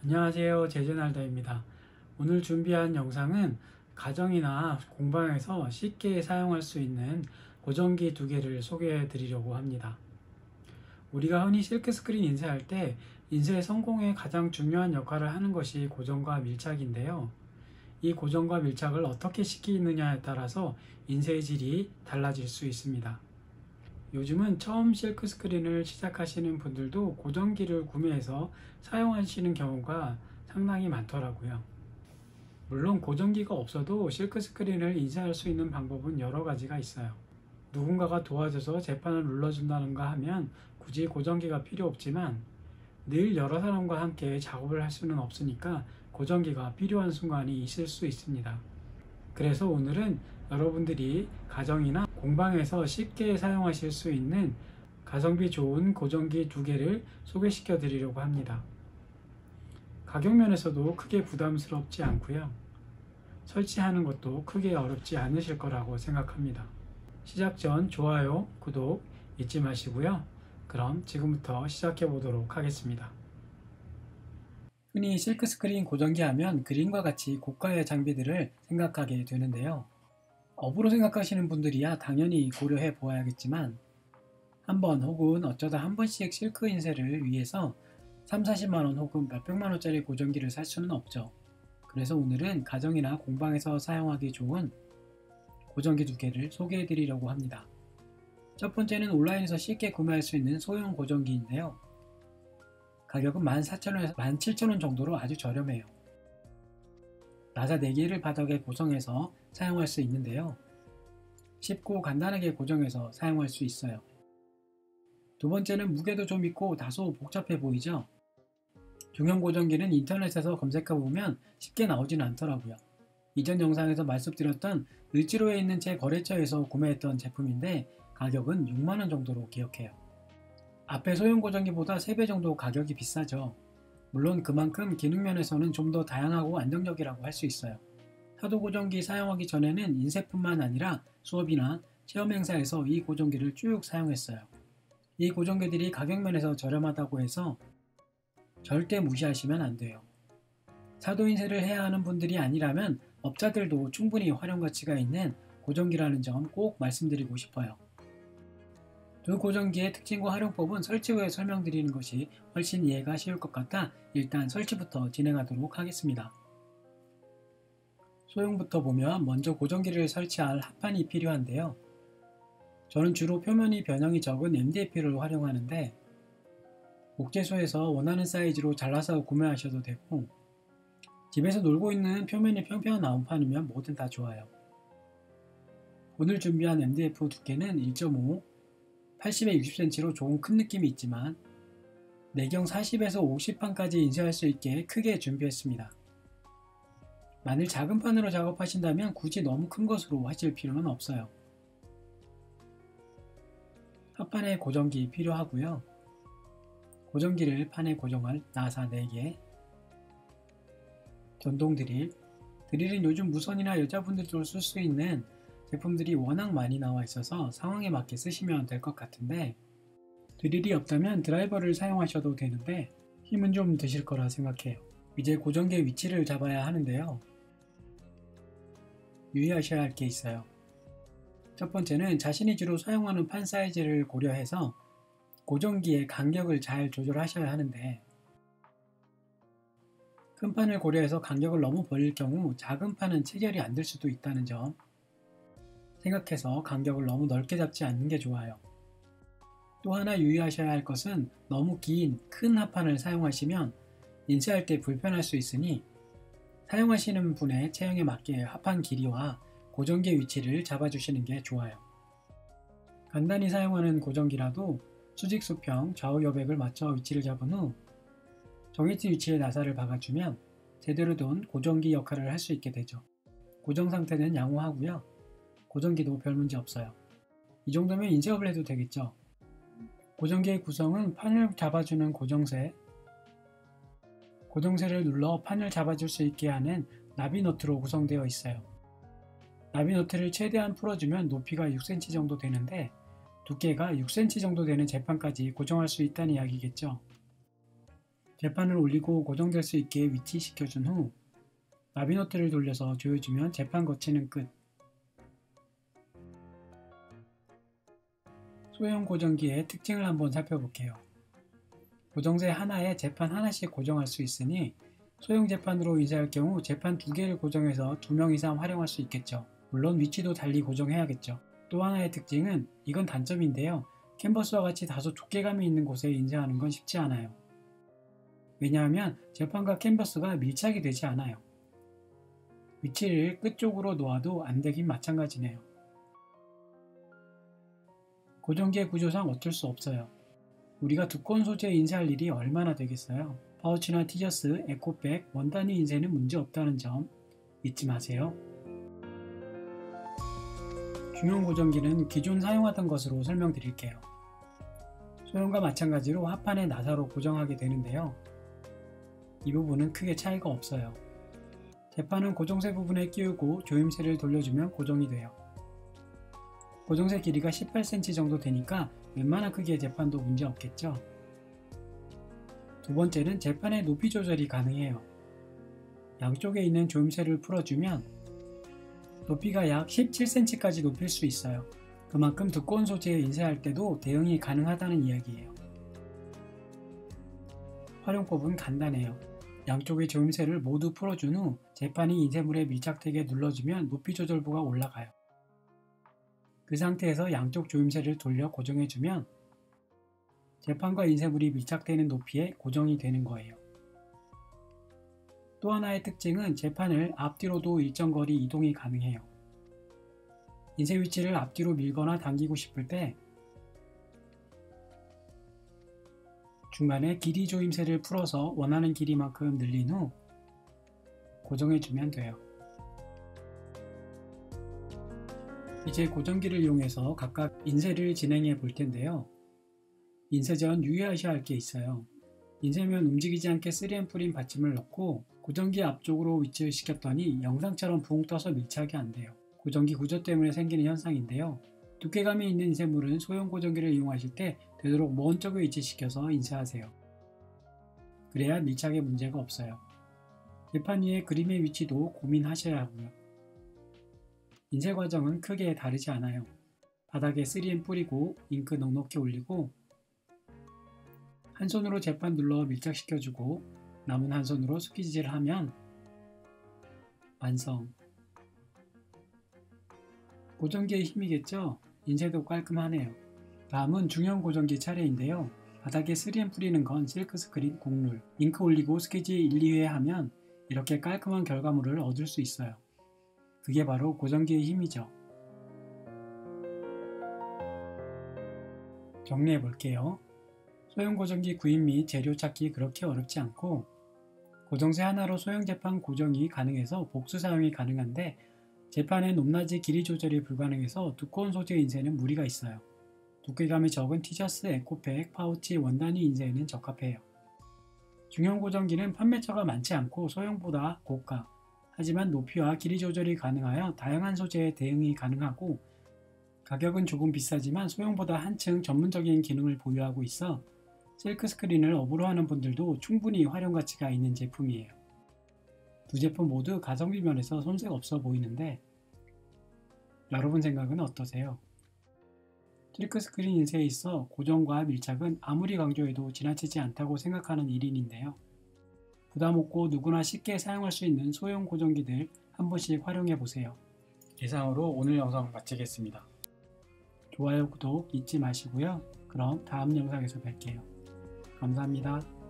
안녕하세요, 제재날더입니다. 오늘 준비한 영상은 가정이나 공방에서 쉽게 사용할 수 있는 고정기 두 개를 소개해 드리려고 합니다. 우리가 흔히 실크 스크린 인쇄할 때 인쇄 성공에 가장 중요한 역할을 하는 것이 고정과 밀착인데요. 이 고정과 밀착을 어떻게 시키느냐에 따라서 인쇄의 질이 달라질 수 있습니다. 요즘은 처음 실크 스크린을 시작하시는 분들도 고정기를 구매해서 사용하시는 경우가 상당히 많더라고요. 물론 고정기가 없어도 실크 스크린을 인쇄할 수 있는 방법은 여러 가지가 있어요. 누군가가 도와줘서 재판을 눌러준다는가 하면 굳이 고정기가 필요 없지만 늘 여러 사람과 함께 작업을 할 수는 없으니까 고정기가 필요한 순간이 있을 수 있습니다. 그래서 오늘은 여러분들이 가정이나 공방에서 쉽게 사용하실 수 있는 가성비 좋은 고정기 두 개를 소개시켜 드리려고 합니다. 가격 면에서도 크게 부담스럽지 않고요. 설치하는 것도 크게 어렵지 않으실 거라고 생각합니다. 시작 전 좋아요, 구독 잊지 마시고요. 그럼 지금부터 시작해 보도록 하겠습니다. 흔히 실크 스크린 고정기 하면 그림과 같이 고가의 장비들을 생각하게 되는데요. 업으로 생각하시는 분들이야 당연히 고려해 보아야겠지만 한 번 혹은 어쩌다 한 번씩 실크 인쇄를 위해서 30~40만원 혹은 몇백만원짜리 고정기를 살 수는 없죠. 그래서 오늘은 가정이나 공방에서 사용하기 좋은 고정기 두 개를 소개해 드리려고 합니다. 첫 번째는 온라인에서 쉽게 구매할 수 있는 소형 고정기인데요. 가격은 14,000원에서 17,000원 정도로 아주 저렴해요. 나사 4개를 바닥에 고정해서 사용할 수 있는데요. 쉽고 간단하게 고정해서 사용할 수 있어요. 두 번째는 무게도 좀 있고 다소 복잡해 보이죠? 중형 고정기는 인터넷에서 검색해보면 쉽게 나오진 않더라고요. 이전 영상에서 말씀드렸던 을지로에 있는 제 거래처에서 구매했던 제품인데 가격은 6만원 정도로 기억해요. 앞에 소형 고정기보다 3배 정도 가격이 비싸죠. 물론 그만큼 기능 면에서는 좀 더 다양하고 안정적이라고 할 수 있어요. 사도 고정기 사용하기 전에는 인쇄뿐만 아니라 수업이나 체험 행사에서 이 고정기를 쭉 사용했어요. 이 고정기들이 가격 면에서 저렴하다고 해서 절대 무시하시면 안 돼요. 사도 인쇄를 해야 하는 분들이 아니라면 업자들도 충분히 활용 가치가 있는 고정기라는 점 꼭 말씀드리고 싶어요. 두 고정기의 특징과 활용법은 설치 후에 설명드리는 것이 훨씬 이해가 쉬울 것 같아 일단 설치부터 진행하도록 하겠습니다. 소형부터 보면 먼저 고정기를 설치할 합판이 필요한데요. 저는 주로 표면이 변형이 적은 MDF를 활용하는데 목재소에서 원하는 사이즈로 잘라서 구매하셔도 되고 집에서 놀고 있는 표면이 평평한 나무판이면 뭐든 다 좋아요. 오늘 준비한 MDF 두께는 1.5, 80에 60cm로 조금 큰 느낌이 있지만 내경 40에서 50판까지 인쇄할 수 있게 크게 준비했습니다. 만일 작은 판으로 작업하신다면 굳이 너무 큰 것으로 하실 필요는 없어요. 합판에 고정기 필요하고요. 고정기를 판에 고정할 나사 4개, 전동 드릴, 드릴은 요즘 무선이나 여자분들도 쓸 수 있는 제품들이 워낙 많이 나와 있어서 상황에 맞게 쓰시면 될 것 같은데 드릴이 없다면 드라이버를 사용하셔도 되는데 힘은 좀 드실 거라 생각해요. 이제 고정기의 위치를 잡아야 하는데요. 유의하셔야 할 게 있어요. 첫 번째는 자신이 주로 사용하는 판 사이즈를 고려해서 고정기의 간격을 잘 조절하셔야 하는데 큰 판을 고려해서 간격을 너무 벌릴 경우 작은 판은 체결이 안 될 수도 있다는 점 생각해서 간격을 너무 넓게 잡지 않는 게 좋아요. 또 하나 유의하셔야 할 것은 너무 긴 큰 합판을 사용하시면 인쇄할 때 불편할 수 있으니 사용하시는 분의 체형에 맞게 합판 길이와 고정기 위치를 잡아주시는 게 좋아요. 간단히 사용하는 고정기라도 수직 수평 좌우 여백을 맞춰 위치를 잡은 후 정해진 위치에 나사를 박아주면 제대로 된 고정기 역할을 할 수 있게 되죠. 고정 상태는 양호하고요. 고정기도 별 문제 없어요. 이 정도면 인쇄업을 해도 되겠죠. 고정기의 구성은 판을 잡아주는 고정쇠를 눌러 판을 잡아줄 수 있게 하는 나비너트로 구성되어 있어요. 나비너트를 최대한 풀어주면 높이가 6cm 정도 되는데 두께가 6cm 정도 되는 재판까지 고정할 수 있다는 이야기겠죠. 재판을 올리고 고정될 수 있게 위치시켜준 후 나비노트를 돌려서 조여주면 재판 거치는 끝. 소형 고정기의 특징을 한번 살펴볼게요. 고정세 하나에 재판 하나씩 고정할 수 있으니 소형 재판으로 인쇄할 경우 재판 2개를 고정해서 2명 이상 활용할 수 있겠죠. 물론 위치도 달리 고정해야겠죠. 또 하나의 특징은, 이건 단점인데요. 캔버스와 같이 다소 두께감이 있는 곳에 인쇄하는 건 쉽지 않아요. 왜냐하면 재판과 캔버스가 밀착이 되지 않아요. 위치를 끝쪽으로 놓아도 안 되긴 마찬가지네요. 고정기의 구조상 어쩔 수 없어요. 우리가 두꺼운 소재에 인쇄할 일이 얼마나 되겠어요. 파우치나 티셔츠, 에코백, 원단위 인쇄는 문제 없다는 점 잊지 마세요. 중형 고정기는 기존 사용하던 것으로 설명드릴게요. 소형과 마찬가지로 합판에 나사로 고정하게 되는데요. 이 부분은 크게 차이가 없어요. 재판은 고정세 부분에 끼우고 조임쇠를 돌려주면 고정이 돼요. 고정세 길이가 18cm 정도 되니까 웬만한 크기의 재판도 문제 없겠죠. 두 번째는 재판의 높이 조절이 가능해요. 양쪽에 있는 조임쇠를 풀어주면 높이가 약 17cm까지 높일 수 있어요. 그만큼 두꺼운 소재에 인쇄할 때도 대응이 가능하다는 이야기예요. 활용법은 간단해요. 양쪽의 조임쇠를 모두 풀어준 후 재판이 인쇄물에 밀착되게 눌러주면 높이 조절부가 올라가요. 그 상태에서 양쪽 조임쇠를 돌려 고정해주면 재판과 인쇄물이 밀착되는 높이에 고정이 되는 거예요. 또 하나의 특징은 재판을 앞뒤로도 일정 거리 이동이 가능해요. 인쇄 위치를 앞뒤로 밀거나 당기고 싶을 때 중간에 길이 조임쇠를 풀어서 원하는 길이만큼 늘린 후 고정해주면 돼요. 이제 고정기를 이용해서 각각 인쇄를 진행해 볼 텐데요. 인쇄 전 유의하셔야 할 게 있어요. 인쇄면 움직이지 않게 3M 프림 받침을 넣고 고정기 앞쪽으로 위치를 시켰더니 영상처럼 붕 떠서 밀착이 안 돼요. 고정기 구조 때문에 생기는 현상인데요. 두께감이 있는 인쇄물은 소형 고정기를 이용하실 때 되도록 먼 쪽에 위치시켜서 인쇄하세요. 그래야 밀착에 문제가 없어요. 재판 위에 그림의 위치도 고민하셔야 하고요. 인쇄 과정은 크게 다르지 않아요. 바닥에 3M 뿌리고 잉크 넉넉히 올리고 한 손으로 재판 눌러 밀착시켜주고 남은 한 손으로 스퀴즈를 하면 완성. 고정기의 힘이겠죠? 인쇄도 깔끔하네요. 다음은 중형 고정기 차례인데요. 바닥에 3M 뿌리는 건 실크 스크린 곡룰, 잉크 올리고 스퀴즈 1, 2회 하면 이렇게 깔끔한 결과물을 얻을 수 있어요. 그게 바로 고정기의 힘이죠. 정리해 볼게요. 소형 고정기 구입 및 재료 찾기 그렇게 어렵지 않고 고정세 하나로 소형 재판 고정이 가능해서 복수 사용이 가능한데 재판의 높낮이 길이 조절이 불가능해서 두꺼운 소재 인쇄는 무리가 있어요. 두께감이 적은 티셔츠, 에코백, 파우치, 원단위 인쇄에는 적합해요. 중형 고정기는 판매처가 많지 않고 소형보다 고가, 하지만 높이와 길이 조절이 가능하여 다양한 소재에 대응이 가능하고 가격은 조금 비싸지만 소형보다 한층 전문적인 기능을 보유하고 있어 실크 스크린을 업으로 하는 분들도 충분히 활용 가치가 있는 제품이에요. 두 제품 모두 가성비 면에서 손색 없어 보이는데 여러분 생각은 어떠세요? 실크 스크린 인쇄에 있어 고정과 밀착은 아무리 강조해도 지나치지 않다고 생각하는 1인인데요. 부담 없고 누구나 쉽게 사용할 수 있는 소형 고정기들 한 번씩 활용해 보세요. 이상으로 오늘 영상 마치겠습니다. 좋아요, 구독 잊지 마시고요. 그럼 다음 영상에서 뵐게요. 감사합니다.